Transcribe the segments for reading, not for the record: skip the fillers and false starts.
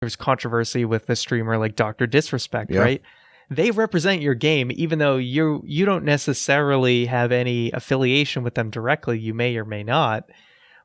there's controversy with the streamer like Dr. Disrespect, Yeah. right? They represent your game, even though you don't necessarily have any affiliation with them directly. You may or may not,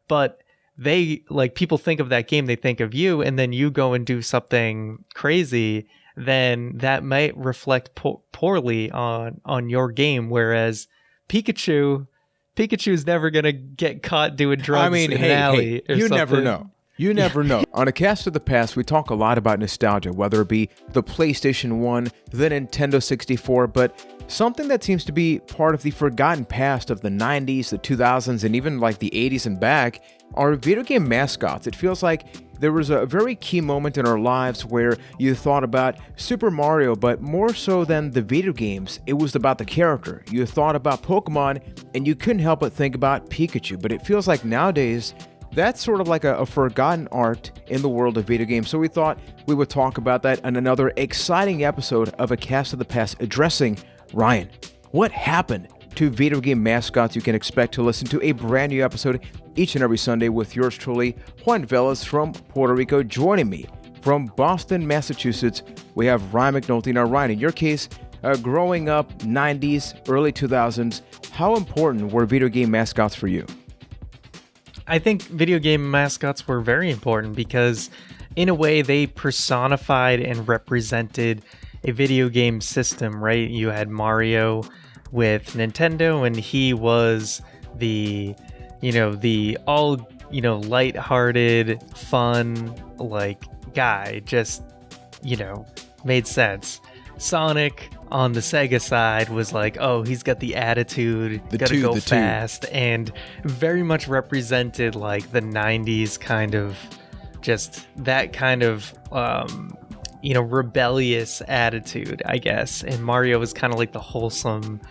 but they, like, people think of that game, they think of you, and then you go and do something crazy, then that might reflect poorly on your game. Whereas Pikachu's never gonna get caught doing drugs in an alley or you something. never know. You never know. On A Cast of the Past, we talk a lot about nostalgia, whether it be the PlayStation 1, the Nintendo 64, but something that seems to be part of the forgotten past of the 90s, the 2000s, and even like the 80s and back are video game mascots. It feels like there was a very key moment in our lives where you thought about Super Mario, but more so than the video games, it was about the character. You thought about Pokemon, and you couldn't help but think about Pikachu, but it feels like nowadays, that's sort of like a forgotten art in the world of video games, so we thought we would talk about that in another exciting episode of A Cast of the Past addressing, Ryan, what happened to video game mascots? You can expect to listen to a brand new episode each and every Sunday with yours truly, Juan Velas from Puerto Rico. Joining me from Boston, Massachusetts, we have Ryan McNulty. Now, Ryan, in your case, growing up 90s, early 2000s, how important were video game mascots for you? I think video game mascots were very important because, in a way, they personified and represented a video game system, right? You had Mario with Nintendo, and he was the all, lighthearted, fun, like, guy, just, made sense. Sonic on the Sega side was like, oh, he's got the attitude, gotta go fast, and very much represented like the 90s kind of, just that kind of rebellious attitude, I guess. And Mario was kind of like the wholesome,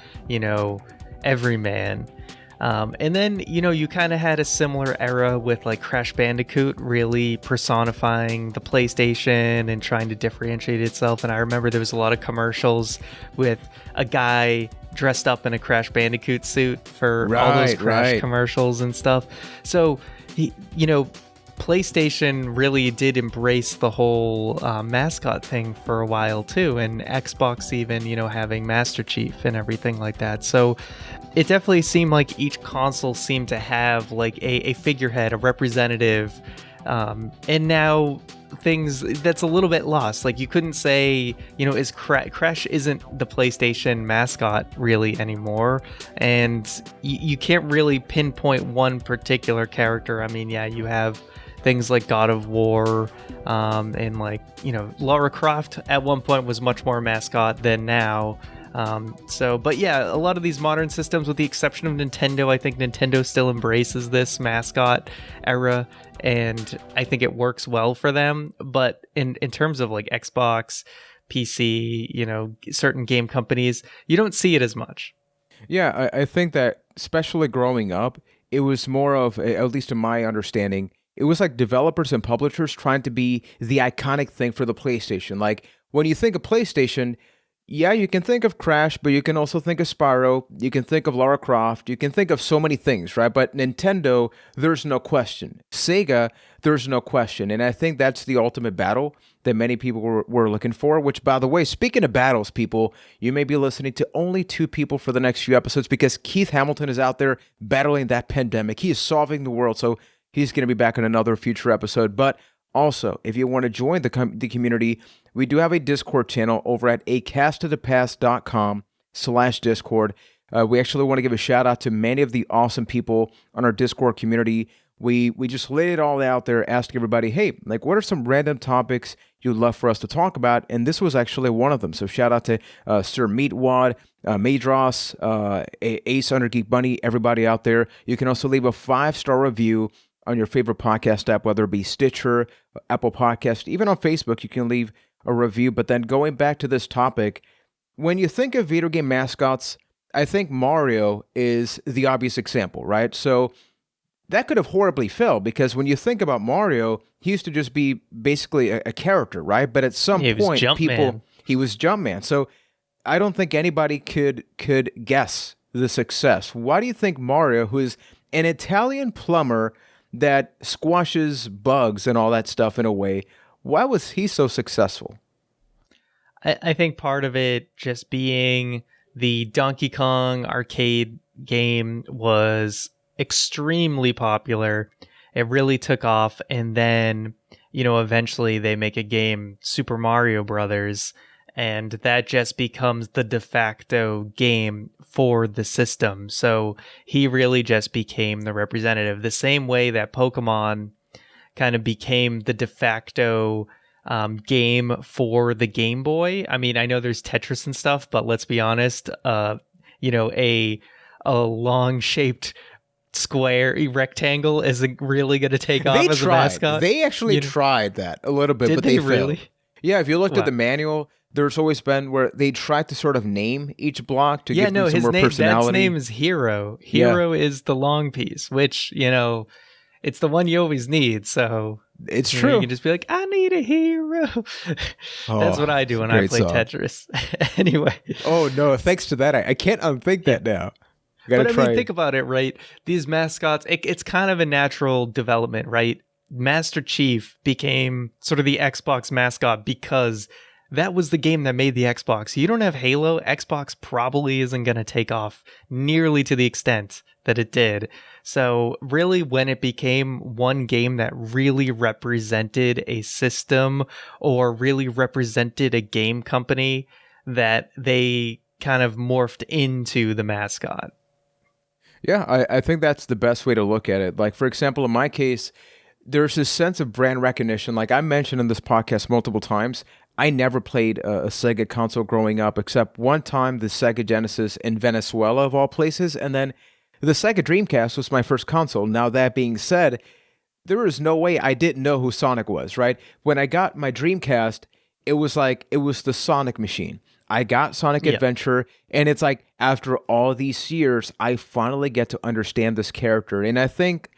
everyman. And then, you kind of had a similar era with like Crash Bandicoot really personifying the PlayStation and trying to differentiate itself. And I remember there was a lot of commercials with a guy dressed up in a Crash Bandicoot suit for all those Crash commercials and stuff. So, PlayStation really did embrace the whole mascot thing for a while too, and Xbox even, having Master Chief and everything like that. So it definitely seemed like each console seemed to have like a figurehead, a representative, and now things that's a little bit lost. Like, you couldn't say, is Crash isn't the PlayStation mascot really anymore, and you can't really pinpoint one particular character. I mean, yeah, you have things like God of War, and like, Lara Croft at one point was much more a mascot than now. But yeah, a lot of these modern systems, with the exception of Nintendo, I think Nintendo still embraces this mascot era, and I think it works well for them. But in terms of like Xbox, PC, certain game companies, you don't see it as much. Yeah, I think that especially growing up, it was more of, at least in my understanding, it was like developers and publishers trying to be the iconic thing for the PlayStation. Like, when you think of PlayStation, yeah, you can think of Crash, but you can also think of Spyro, you can think of Lara Croft, you can think of so many things, right? But Nintendo, there's no question. Sega, there's no question. And I think that's the ultimate battle that many people were looking for, which, by the way, speaking of battles, people, you may be listening to only two people for the next few episodes because Keith Hamilton is out there battling that pandemic. He is solving the world, so he's going to be back in another future episode. But also, if you want to join the community, we do have a Discord channel over at acastofthepast.com/Discord. We actually want to give a shout out to many of the awesome people on our Discord community. We just laid it all out there, asked everybody, hey, like, what are some random topics you'd love for us to talk about? And this was actually one of them. So shout out to Sir Meatwad, Madros, Ace Under Geek Bunny, everybody out there. You can also leave a 5-star review on your favorite podcast app, whether it be Stitcher, Apple Podcast, even on Facebook, you can leave a review. But then going back to this topic, when you think of video game mascots, I think Mario is the obvious example, right? So that could have horribly failed, because when you think about Mario, he used to just be basically a character, right? But at some point, he was Jumpman. So I don't think anybody could guess the success. Why do you think Mario, who is an Italian plumber that squashes bugs and all that stuff in a way, Why was he so successful? I think part of it just being the Donkey Kong arcade game was extremely popular. It really took off, and then, eventually they make a game, Super Mario Brothers, and that just becomes the de facto game for the system. So he really just became the representative, the same way that Pokemon kind of became the de facto game for the Game Boy. I mean, I know there's Tetris and stuff, but let's be honest, a long shaped square rectangle isn't really going to take off as a mascot. They actually tried that a little bit, Did but they really failed. Yeah, if you looked at the manual, there's always been where they tried to sort of name each block to give them some more personality. His name is Hero. Hero is the long piece, which, it's the one you always need. So it's true. You can just be like, I need a hero. That's what I do when I play Tetris. Anyway. Oh, no. Thanks to that, I can't unthink that now. But I mean, think about it, right? These mascots, it's kind of a natural development, right? Master Chief became sort of the Xbox mascot because that was the game that made the Xbox. You don't have Halo, Xbox probably isn't going to take off nearly to the extent that it did. So really, when it became one game that really represented a system or really represented a game company, that they kind of morphed into the mascot. Yeah, I think that's the best way to look at it. Like, for example, in my case, there's this sense of brand recognition. Like I mentioned in this podcast multiple times, I never played a Sega console growing up, except one time the Sega Genesis in Venezuela, of all places, and then the Sega Dreamcast was my first console. Now, that being said, there is no way I didn't know who Sonic was, right? When I got my Dreamcast, it was the Sonic machine. I got Sonic Adventure, and it's like, after all these years, I finally get to understand this character. And I think,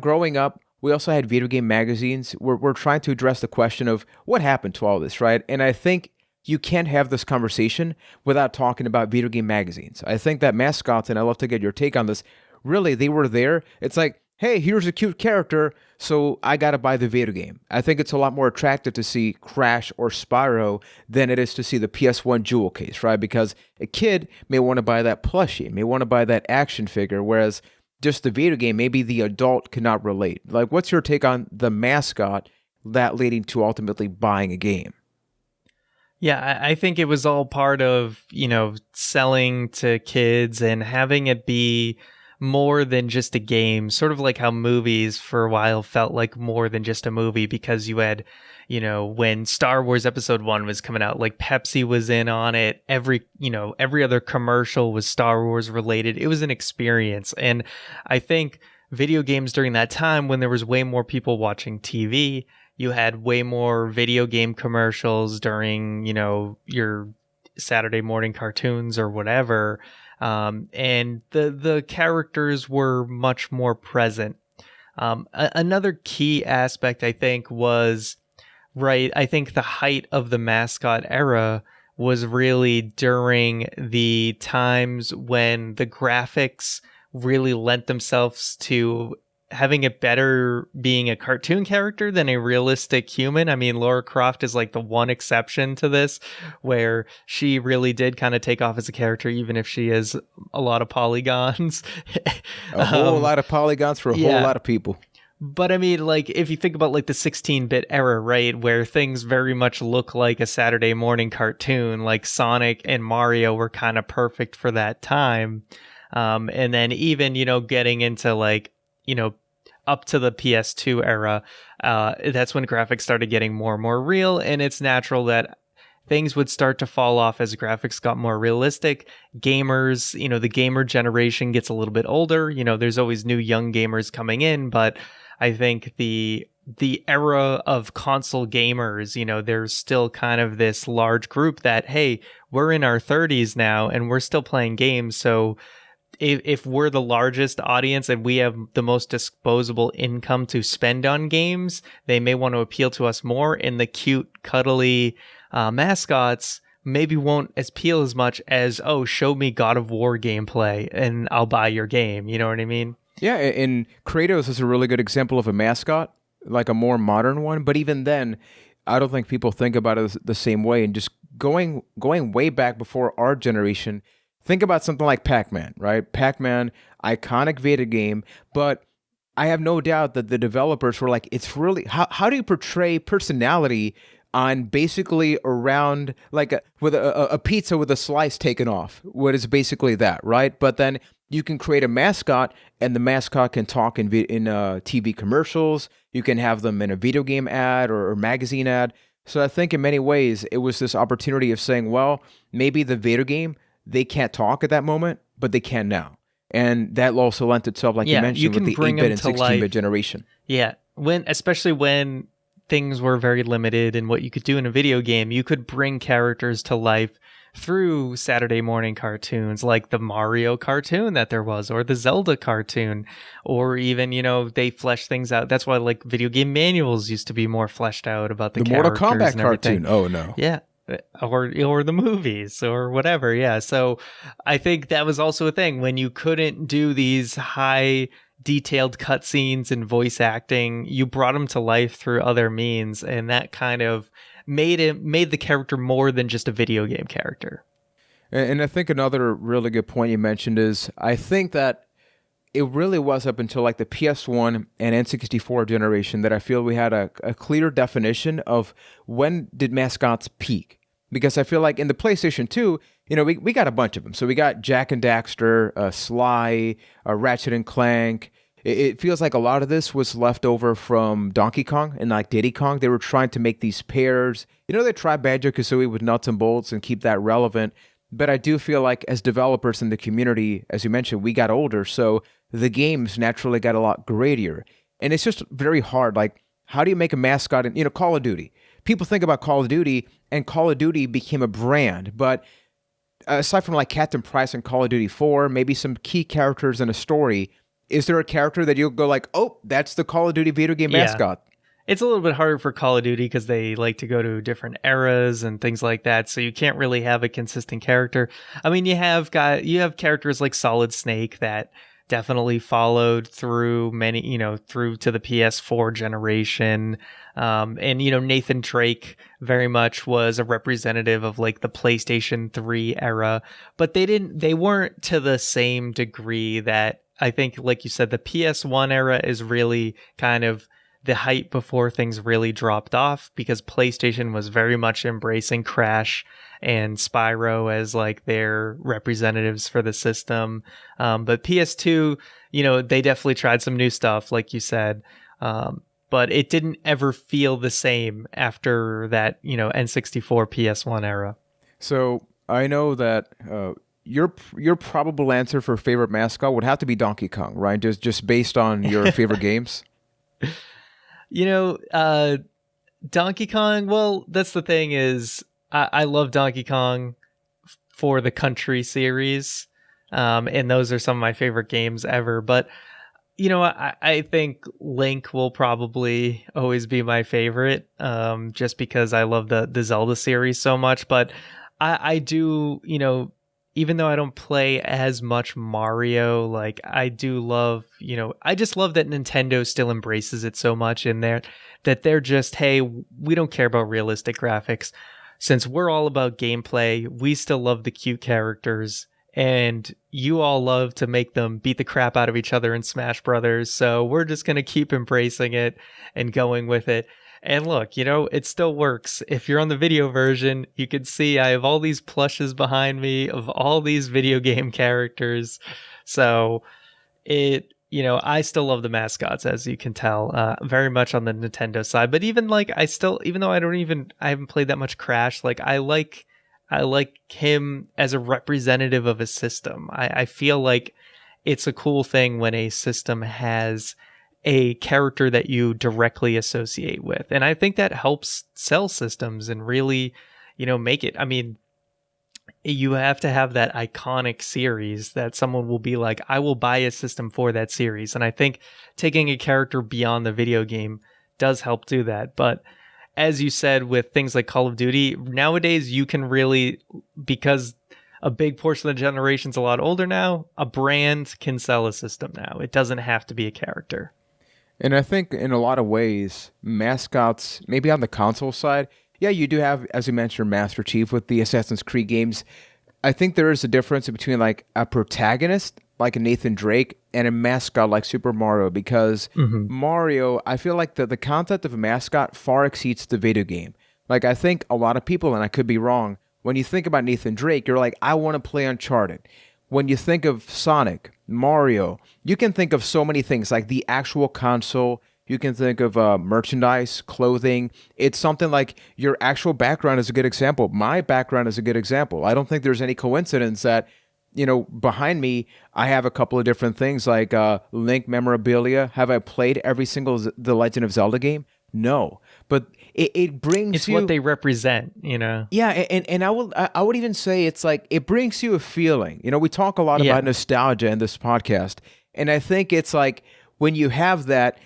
growing up, we also had video game magazines. We're trying to address the question of what happened to all this, right? And I think you can't have this conversation without talking about video game magazines. I think that mascots, and I'd love to get your take on this, really, they were there. It's like, hey, here's a cute character, so I gotta buy the video game. I think it's a lot more attractive to see Crash or Spyro than it is to see the PS1 jewel case, right? Because a kid may want to buy that plushie, may want to buy that action figure, whereas just the video game, maybe the adult cannot relate. Like, what's your take on the mascot that leading to ultimately buying a game? Yeah, I think it was all part of, selling to kids and having it be more than just a game, sort of like how movies for a while felt like more than just a movie, because you had, when Star Wars Episode 1 was coming out, like Pepsi was in on it. Every other commercial was Star Wars related. It was an experience. And I think video games during that time, when there was way more people watching TV, you had way more video game commercials during, your Saturday morning cartoons or whatever. And the characters were much more present. Another key aspect, I think, was, right, I think the height of the mascot era was really during the times when the graphics really lent themselves to having it better being a cartoon character than a realistic human. I mean, Lara Croft is like the one exception to this, where she really did kind of take off as a character, even if she is a lot of polygons. A whole lot of polygons for a whole lot of people. But I mean, like, if you think about like the 16-bit era, right, where things very much look like a Saturday morning cartoon, like Sonic and Mario were kind of perfect for that time. And then even, getting into like, up to the PS2 era, that's when graphics started getting more and more real, and it's natural that things would start to fall off as graphics got more realistic. Gamers, the gamer generation gets a little bit older. There's always new young gamers coming in, but I think the era of console gamers, there's still kind of this large group that, hey, we're in our 30s now and we're still playing games, so if we're the largest audience and we have the most disposable income to spend on games, they may want to appeal to us more, and the cute, cuddly mascots maybe won't appeal as much as, oh, show me God of War gameplay and I'll buy your game. You know what I mean? Yeah, and Kratos is a really good example of a mascot, like a more modern one. But even then, I don't think people think about it the same way. And just going way back before our generation, think about something like Pac-Man, right? Pac-Man, iconic video game, but I have no doubt that the developers were like, it's really how do you portray personality on basically around like with a pizza with a slice taken off? What is basically that, right? But then you can create a mascot, and the mascot can talk in TV commercials. You can have them in a video game ad or magazine ad. So I think in many ways it was this opportunity of saying, well, maybe the video game, they can't talk at that moment, but they can now. And that also lent itself, like you Yeah, you mentioned, with can the bring 8-bit them and to 16-bit life. generation. Yeah, especially when things were very limited in what you could do in a video game, you could bring characters to life through Saturday morning cartoons like the Mario cartoon that there was, or the Zelda cartoon, or even, they flesh things out. That's why like video game manuals used to be more fleshed out about the The Mortal characters Kombat and everything. cartoon. Oh, no. Yeah. Or the movies or whatever. Yeah. So I think that was also a thing when you couldn't do these high detailed cutscenes and voice acting, you brought them to life through other means, and that kind of made the character more than just a video game character. And I think another really good point you mentioned is I think that it really was up until like the PS1 and N64 generation that I feel we had a clear definition of when did mascots peak. Because I feel like in the PlayStation 2, we got a bunch of them. So we got Jak and Daxter, Sly, Ratchet and Clank. It feels like a lot of this was left over from Donkey Kong and like Diddy Kong. They were trying to make these pairs. They tried Banjo-Kazooie with nuts and bolts and keep that relevant. But I do feel like as developers in the community, as you mentioned, we got older. So the games naturally got a lot gradier. And it's just very hard. Like, how do you make a mascot in, Call of Duty? People think about Call of Duty, and Call of Duty became a brand. But aside from like Captain Price and Call of Duty 4, maybe some key characters in a story, is there a character that you'll go like, oh, that's the Call of Duty video game mascot? It's a little bit harder for Call of Duty because they like to go to different eras and things like that, so you can't really have a consistent character. I mean, you have characters like Solid Snake that definitely followed through many, through to the PS4 generation. And Nathan Drake very much was a representative of like the PlayStation 3 era, but they weren't to the same degree that I think, like you said, the PS1 era is really kind of the height before things really dropped off, because PlayStation was very much embracing Crash and Spyro as like their representatives for the system. But PS2, they definitely tried some new stuff, like you said. But it didn't ever feel the same after that, N64 PS1 era. So I know that your probable answer for favorite mascot would have to be Donkey Kong, right? Just based on your favorite games. Donkey Kong, well, that's the thing is I love Donkey Kong for the Country series. And those are some of my favorite games ever. But, I think Link will probably always be my favorite, just because I love the Zelda series so much. But I do, even though I don't play as much Mario, like I do love, I just love that Nintendo still embraces it so much in there, that they're just, hey, we don't care about realistic graphics. Since we're all about gameplay, we still love the cute characters, and you all love to make them beat the crap out of each other in Smash Brothers. So we're just going to keep embracing it and going with it. And look, it still works. If you're on the video version, you can see I have all these plushes behind me of all these video game characters. So I still love the mascots, as you can tell, very much on the Nintendo side. But even like, even though I haven't played that much Crash, like I like him as a representative of a system. I feel like it's a cool thing when a system has a character that you directly associate with. And I think that helps sell systems and really, make it. I mean, you have to have that iconic series that someone will be like, I will buy a system for that series. And I think taking a character beyond the video game does help do that. But as you said, with things like Call of Duty, nowadays you can really, because a big portion of the generation's a lot older now, a brand can sell a system now. It doesn't have to be a character. And I think in a lot of ways, mascots, maybe on the console side, yeah, you do have, as you mentioned, Master Chief with the Assassin's Creed games. I think there is a difference between like a protagonist, like a Nathan Drake, and a mascot like Super Mario, because Mario, I feel like the concept of a mascot far exceeds the video game. Like, I think a lot of people, and I could be wrong, when you think about Nathan Drake, you're like, I want to play Uncharted. When you think of Sonic, Mario, you can think of so many things, like the actual console. You can think of merchandise, clothing. It's something like your actual background is a good example. My background is a good example. I don't think there's any coincidence that, behind me, I have a couple of different things like Link memorabilia. Have I played every single The Legend of Zelda game? No. But it brings It's you... what they represent. Yeah, and I would even say it's like it brings you a feeling. We talk a lot about nostalgia in this podcast, and I think it's like when you have that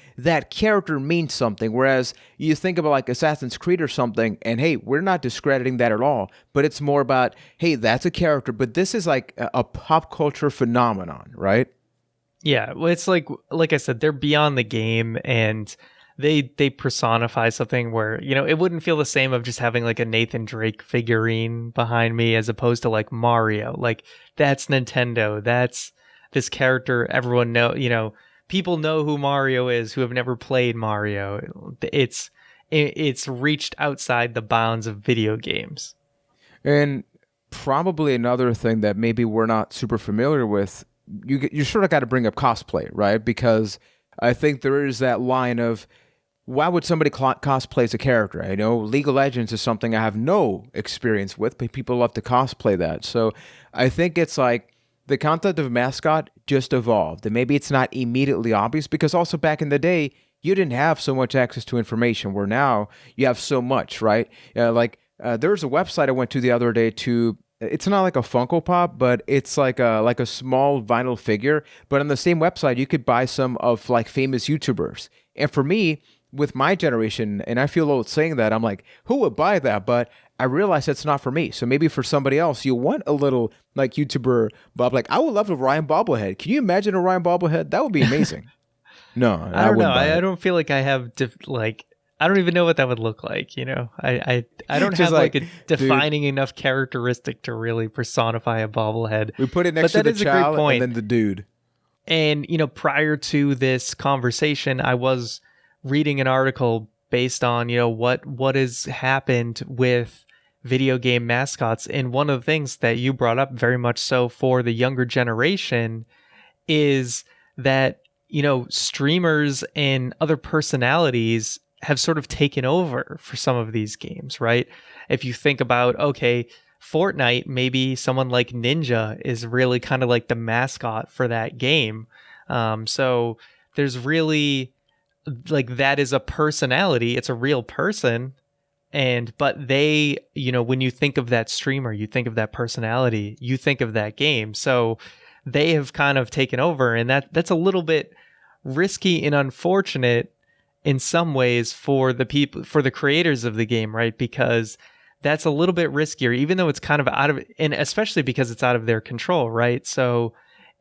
character means something. Whereas you think about like Assassin's Creed or something, and hey, we're not discrediting that at all, but it's more about, hey, that's a character, but this is like a pop culture phenomenon, right? Yeah, well, it's like I said, they're beyond the game, and they personify something where, it wouldn't feel the same of just having like a Nathan Drake figurine behind me as opposed to like Mario. Like, that's Nintendo. That's this character everyone people know who Mario is who have never played Mario. It's reached outside the bounds of video games. And probably another thing that maybe we're not super familiar with, you sort of got to bring up cosplay, right? Because I think there is that line of, why would somebody cosplay as a character? I know League of Legends is something I have no experience with, but people love to cosplay that. So I think it's like the concept of mascot just evolved. And maybe it's not immediately obvious because also back in the day, you didn't have so much access to information where now you have so much, right? There was a website I went to the other day to... It's not like a Funko Pop, but it's like a small vinyl figure. But on the same website, you could buy some of like famous YouTubers. And for me, with my generation, and I feel old saying that, I'm like, who would buy that? But I realize that's not for me. So maybe for somebody else, you want a little like YouTuber Bob. Like, I would love a Ryan bobblehead. Can you imagine a Ryan bobblehead? That would be amazing. No, I don't know. I don't feel like I have I don't even know what that would look like. I don't have like a defining enough characteristic to really personify a bobblehead. We put it next to the child and then the dude. And, prior to this conversation, I was reading an article based on, what has happened with video game mascots. And one of the things that you brought up very much so for the younger generation is that, streamers and other personalities have sort of taken over for some of these games, right? If you think about, okay, Fortnite, maybe someone like Ninja is really kind of like the mascot for that game. So there's really like, that is a personality. It's a real person. But they, when you think of that streamer, you think of that personality, you think of that game. So they have kind of taken over, and that's a little bit risky and unfortunate in some ways for the creators of the game, right? Because that's a little bit riskier, even though it's kind of and especially because it's out of their control, right? So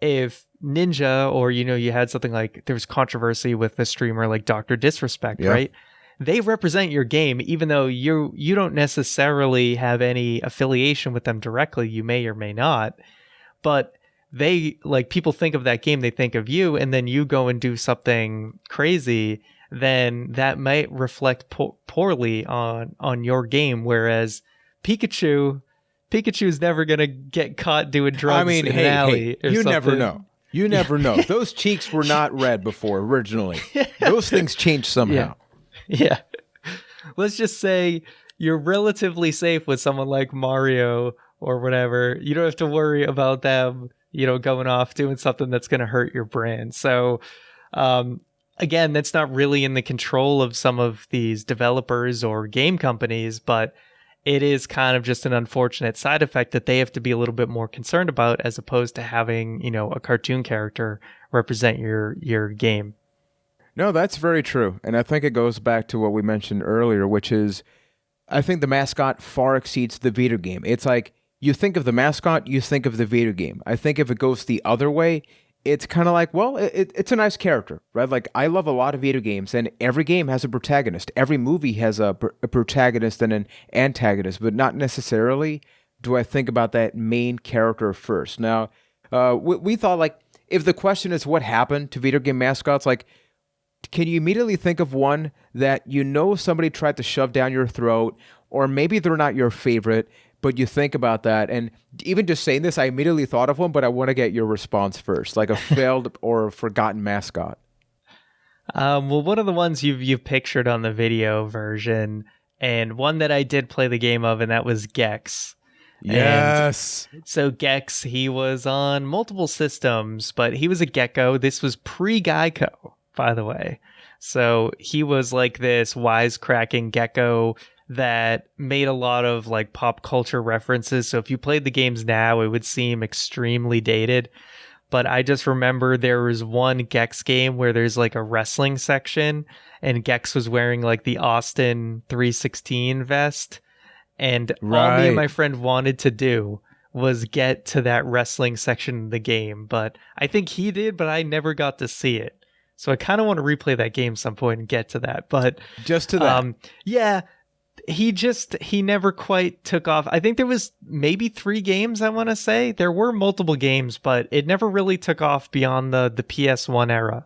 if Ninja, or, you had something like, there was controversy with a streamer like Dr. Disrespect, right? They represent your game, even though you don't necessarily have any affiliation with them directly. You may or may not, but they, like, people think of that game, they think of you, and then you go and do something crazy, then that might reflect poorly on your game. Whereas Pikachu's never gonna get caught doing drugs in an alley. You something. Never know. You never know. Those cheeks were not red before originally. Those things changed somehow. Yeah. Let's just say you're relatively safe with someone like Mario or whatever. You don't have to worry about them, going off doing something that's going to hurt your brand. So, again, that's not really in the control of some of these developers or game companies, but it is kind of just an unfortunate side effect that they have to be a little bit more concerned about, as opposed to having, a cartoon character represent your game. No, that's very true. And I think it goes back to what we mentioned earlier, which is, I think the mascot far exceeds the video game. It's like, you think of the mascot, you think of the video game. I think if it goes the other way, it's kind of like, well, it's a nice character, right? Like, I love a lot of video games, and every game has a protagonist. Every movie has a protagonist and an antagonist, but not necessarily do I think about that main character first. Now, we thought, like, if the question is what happened to video game mascots, like, can you immediately think of one that you know somebody tried to shove down your throat, or maybe they're not your favorite, but you think about that? And even just saying this, I immediately thought of one, but I want to get your response first, like a failed or forgotten mascot. Well, one of the ones you've pictured on the video version, and one that I did play the game of, and that was Gex. Yes. And so Gex, he was on multiple systems, but he was a gecko. This was pre-Geico, by the way. So he was like this wisecracking gecko that made a lot of like pop culture references. So if you played the games now, it would seem extremely dated. But I just remember there was one Gex game where there's like a wrestling section, and Gex was wearing like the Austin 316 vest. And all me and my friend wanted to do was get to that wrestling section of the game. But I think he did, but I never got to see it. So I kind of want to replay that game some point and get to that. But just to that. Yeah, he never quite took off. I think there was maybe 3 games, I want to say. There were multiple games, but it never really took off beyond the PS1 era.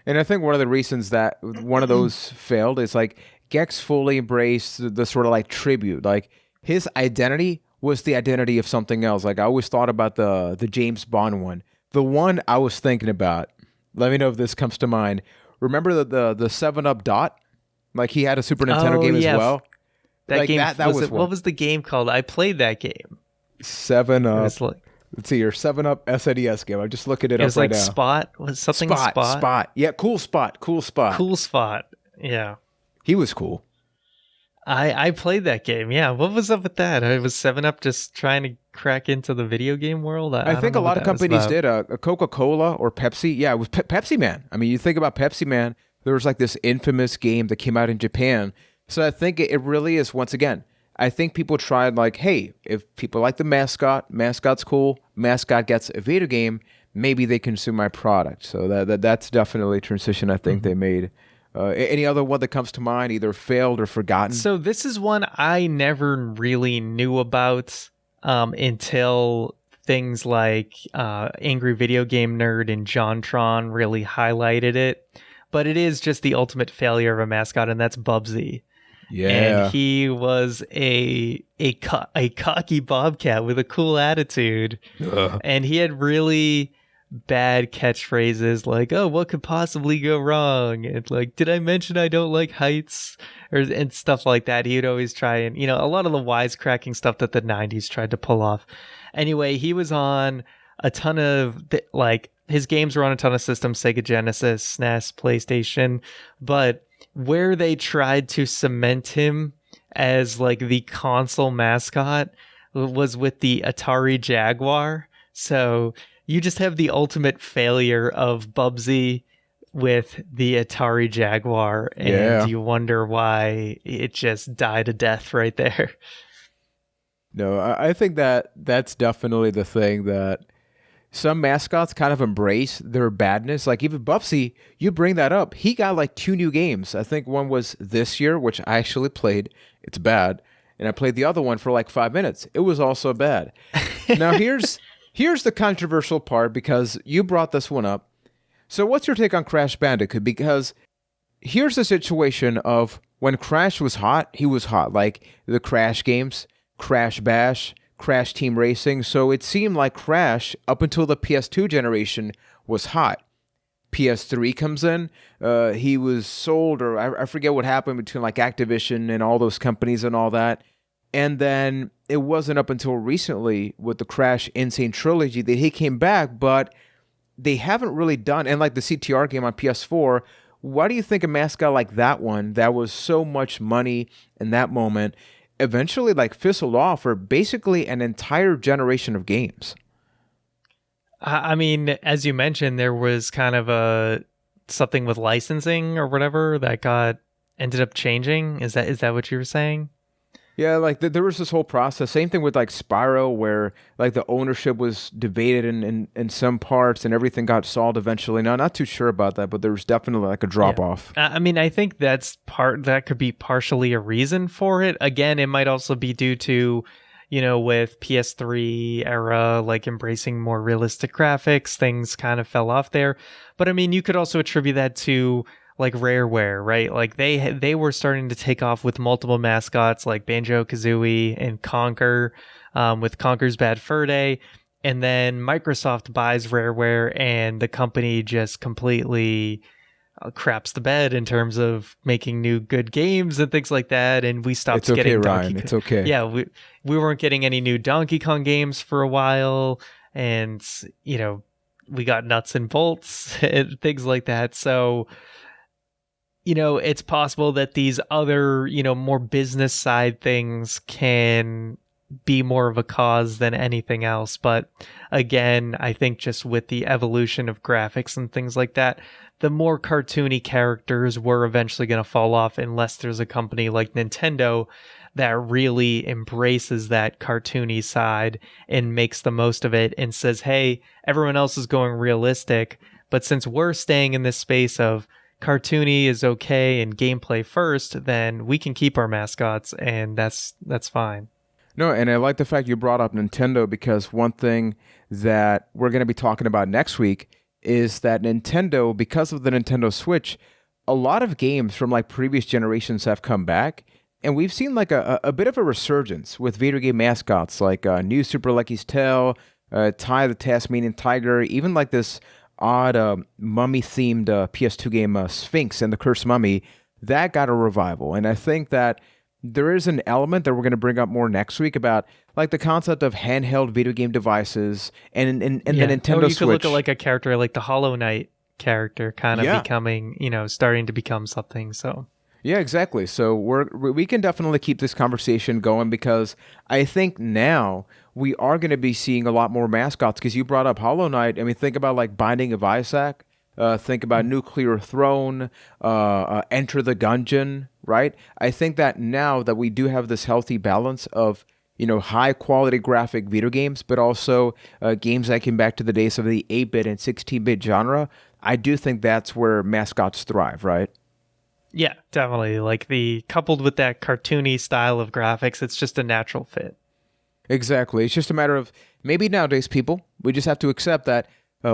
And I think one of the reasons that one of those failed is like Gex fully embraced the sort of like tribute. Like his identity was the identity of something else. Like I always thought about the James Bond one. The one I was thinking about, let me know if this comes to mind. Remember the 7-Up Dot? Like he had a Super Nintendo game as well. That like game that was what was the game called? I played that game. 7-Up. Let's see, your 7-Up SNES game. I'm just looking it up right now. It was like Spot. Was something Spot. Yeah, Cool Spot. Cool Spot. Yeah. He was cool. I played that game. Yeah. What was up with that? It was 7-Up just trying to crack into the video game world. I think a lot of companies did. A Coca-Cola or Pepsi. Yeah, it was Pepsi Man. I mean, you think about Pepsi Man, there was like this infamous game that came out in Japan. So I think it really is, once again, I think people tried like, hey, if people like the mascot's cool, mascot gets a video game, maybe they consume my product. So that's definitely a transition I think they made. Any other one that comes to mind, either failed or forgotten? So this is one I never really knew about until things like Angry Video Game Nerd and JonTron really highlighted it. But it is just the ultimate failure of a mascot, and that's Bubsy. Yeah. And he was a cocky bobcat with a cool attitude. And he had really bad catchphrases like, oh, what could possibly go wrong? And like, did I mention I don't like heights? And stuff like that. He would always try and, a lot of the wisecracking stuff that the 90s tried to pull off. Anyway, he was on a ton of, his games were on a ton of systems, Sega Genesis, SNES, PlayStation, but where they tried to cement him as like the console mascot was with the Atari Jaguar. So you just have the ultimate failure of Bubsy with the Atari Jaguar, and you wonder why it just died a death right there. No, I think that's definitely the thing that some mascots kind of embrace their badness. Like even Bubsy, you bring that up. He got like 2 new games. I think one was this year, which I actually played. It's bad. And I played the other one for like 5 minutes. It was also bad. Now here's the controversial part, because you brought this one up. So what's your take on Crash Bandicoot? Because here's the situation of when Crash was hot, he was hot. Like the Crash games, Crash Bash, Crash Team Racing. So it seemed like Crash, up until the PS2 generation, was hot. PS3 comes in, he was sold, or I forget what happened between like Activision and all those companies and all that. And then it wasn't up until recently with the Crash Insane Trilogy that he came back, but they haven't really done, and like the CTR game on PS4, why do you think a mascot like that one, that was so much money in that moment, eventually like fizzled off for basically an entire generation of games? I mean, as you mentioned, there was kind of something with licensing or whatever that ended up changing. Is that what you were saying? Yeah, like there was this whole process. Same thing with like Spyro, where like the ownership was debated in some parts, and everything got solved eventually. Now, not too sure about that, but there was definitely like a drop Yeah. off. I mean, I think that could be partially a reason for it. Again, it might also be due to, with PS3 era, like embracing more realistic graphics, things kind of fell off there. But I mean, you could also attribute that to like Rareware, right? Like they were starting to take off with multiple mascots like Banjo-Kazooie and Conker, with Conker's Bad Fur Day. And then Microsoft buys Rareware and the company just completely craps the bed in terms of making new good games and things like that, and we stopped It's okay, getting Ryan. It's okay. Yeah, we weren't getting any new Donkey Kong games for a while, and we got nuts and bolts and things like that. So it's possible that these other more business side things can be more of a cause than anything else. But again, I think just with the evolution of graphics and things like that, the more cartoony characters were eventually going to fall off unless there's a company like Nintendo that really embraces that cartoony side and makes the most of it and says, hey, everyone else is going realistic, but since we're staying in this space of cartoony is okay and gameplay first, then we can keep our mascots, and that's fine. No, and I like the fact you brought up Nintendo, because one thing that we're going to be talking about next week is that Nintendo, because of the Nintendo Switch, a lot of games from like previous generations have come back, and we've seen like a bit of a resurgence with video game mascots like New Super Lucky's Tale, Ty the Tasmanian Tiger, even like this odd mummy-themed PS2 game Sphinx and the Cursed Mummy. That got a revival, and I think that there is an element that we're going to bring up more next week about like the concept of handheld video game devices and the Nintendo you Switch. could look at like a character like the Hollow Knight character kind of Yeah. becoming, starting to become something. So Yeah, exactly. So we can definitely keep this conversation going, because I think now we are going to be seeing a lot more mascots, because you brought up Hollow Knight. I mean, think about like Binding of Isaac. Think about Nuclear Throne, Enter the Gungeon, right? I think that now that we do have this healthy balance of, high quality graphic video games, but also games that came back to the days of the 8-bit and 16-bit genre, I do think that's where mascots thrive, right? yeah, definitely. Like the coupled with that cartoony style of graphics, it's just a natural fit. Exactly. It's just a matter of maybe nowadays, people, we just have to accept that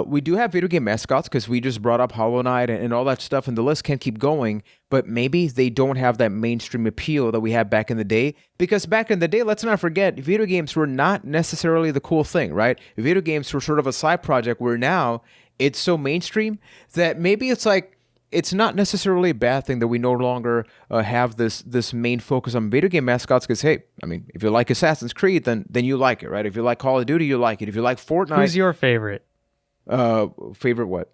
we do have video game mascots, because we just brought up Hollow Knight and all that stuff, and the list can keep going, but maybe they don't have that mainstream appeal that we had back in the day, because back in the day, let's not forget, video games were not necessarily the cool thing, right? Video games were sort of a side project, where now it's so mainstream that maybe it's like, it's not necessarily a bad thing that we no longer have this main focus on video game mascots, because, hey, I mean, if you like Assassin's Creed, then you like it, right? If you like Call of Duty, you like it. If you like Fortnite... Who's your favorite? Favorite what?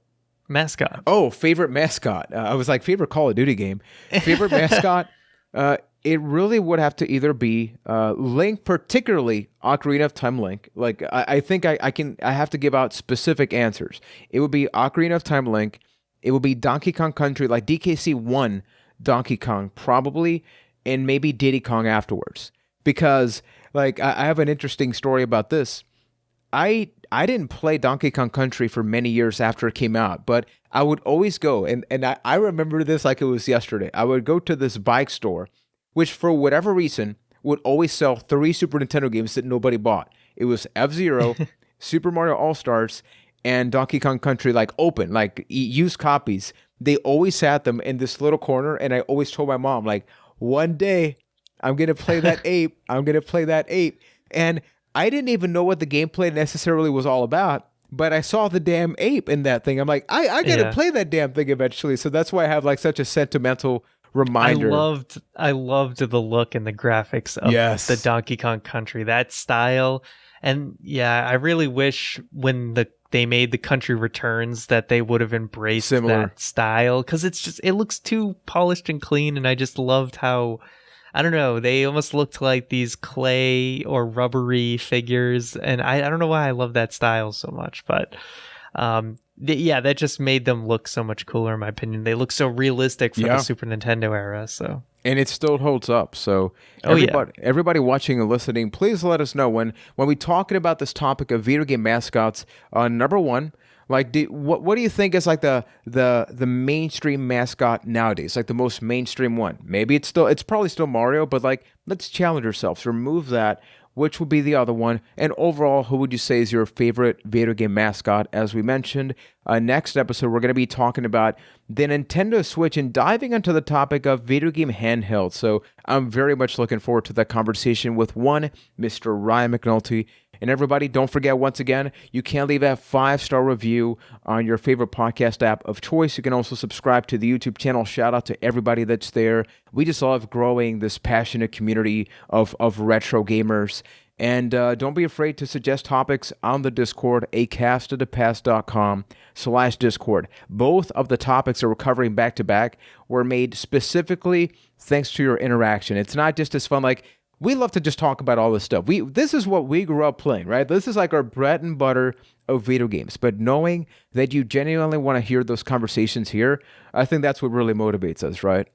Mascot. Oh, favorite mascot. I was like, favorite Call of Duty game. Favorite mascot. It really would have to either be Link, particularly Ocarina of Time Link. Like, I think I have to give out specific answers. It would be Ocarina of Time Link. It would be Donkey Kong Country, like DKC 1 Donkey Kong, probably, and maybe Diddy Kong afterwards. Because, like, I have an interesting story about this. I didn't play Donkey Kong Country for many years after it came out, but I would always go, and I remember this like it was yesterday. I would go to this bike store, which for whatever reason would always sell 3 Super Nintendo games that nobody bought. It was F-Zero, Super Mario All-Stars, and Donkey Kong Country, like open, like used copies. They always had them in this little corner, and I always told my mom, like, one day I'm going to play that ape. I'm going to play that ape. And I didn't even know what the gameplay necessarily was all about, but I saw the damn ape in that thing. I'm like, I got to play that damn thing eventually. So that's why I have like such a sentimental reminder. I loved the look and the graphics of the Donkey Kong Country, that style. And yeah, I really wish when they made the Country Returns that they would have embraced that style, because it looks too polished and clean, and I just loved how, I don't know, they almost looked like these clay or rubbery figures, and I don't know why I love that style so much, but that just made them look so much cooler in my opinion. They look so realistic for the Super Nintendo era. So And it still holds up. So everybody watching and listening, please let us know when we talking about this topic of video game mascots. Number one, like, what do you think is like the mainstream mascot nowadays? Like the most mainstream one? Maybe it's probably still Mario, but like, let's challenge ourselves. Remove that. Which would be the other one? And overall, who would you say is your favorite video game mascot? As we mentioned, next episode, we're going to be talking about the Nintendo Switch and diving into the topic of video game handheld. So I'm very much looking forward to that conversation with one Mr. Ryan McNulty. And everybody, don't forget, once again, you can leave a 5-star review on your favorite podcast app of choice. You can also subscribe to the YouTube channel. Shout out to everybody that's there. We just love growing this passionate community of retro gamers. And don't be afraid to suggest topics on the Discord, acastofthepast.com/Discord. Both of the topics that we're covering back to back were made specifically thanks to your interaction. It's not just as fun, like, we love to just talk about all this stuff. This is what we grew up playing, right? This is like our bread and butter of video games. But knowing that you genuinely want to hear those conversations here, I think that's what really motivates us, right?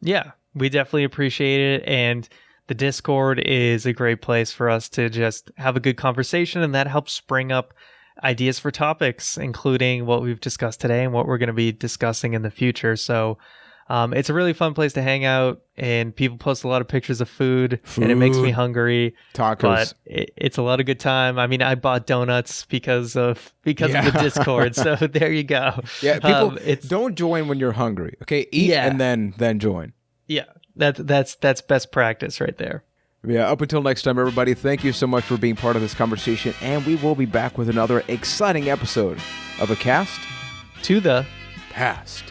Yeah, we definitely appreciate it. And the Discord is a great place for us to just have a good conversation, and that helps spring up ideas for topics, including what we've discussed today and what we're going to be discussing in the future. So it's a really fun place to hang out, and people post a lot of pictures of food. And it makes me hungry. Tacos. But it's a lot of good people I mean, I bought donuts because of the Discord. So there you go. Yeah, people don't join when you're hungry. Okay, eat and then join. Yeah, that's best practice right there. Yeah, up until next time, everybody, thank you so much for being part of this conversation, and we will be back with another exciting episode of A Cast to the Past.